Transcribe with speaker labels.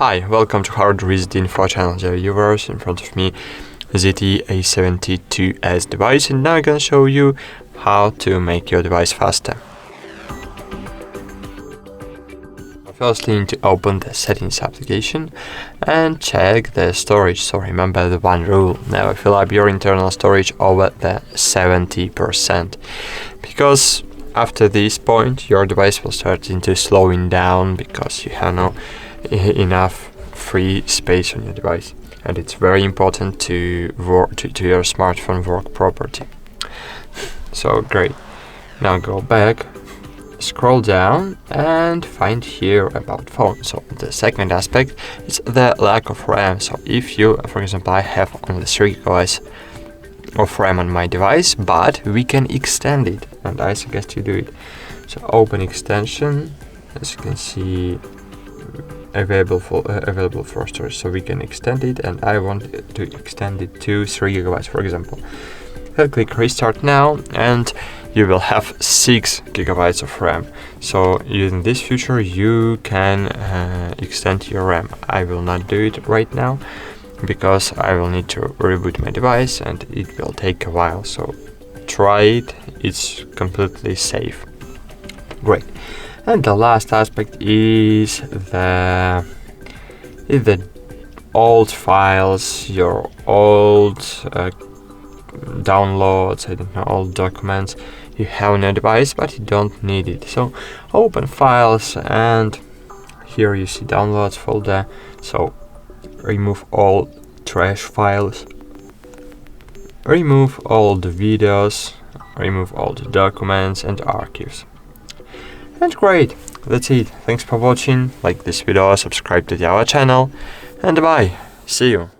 Speaker 1: Hi, welcome to HardReset.Info channel, dear viewers. In front of me, ZTE A72S device, and now I'm gonna show you how to make your device faster. Firstly, you need to open the settings application and check the storage. So remember the one rule: never fill up your internal storage over the 70%, because after this point your device will start into slowing down because you have no enough free space on your device, and it's very important to your smartphone work properly. So great. Now go back, scroll down and find here about phone. So the second aspect is the lack of RAM. So if you, for example, I have only 3 GB of RAM on my device, but we can extend it, and I suggest you do it. So open extension, as you can see, available for storage, so we can extend it, and I want to extend it to 3 GB, for example. I'll click restart now, and you will have 6 GB of RAM. So using this feature you can extend your RAM. I will not do it right now because I will need to reboot my device and it will take a while, so try it, it's completely safe. Great. And the last aspect is the old files, your old downloads, I don't know, old documents you have on your device, but you don't need it. So open files, and here you see downloads folder. So remove all trash files, remove all the videos, remove all the documents and archives. And great, that's it. Thanks for watching. Like this video, subscribe to our channel, and bye. See you.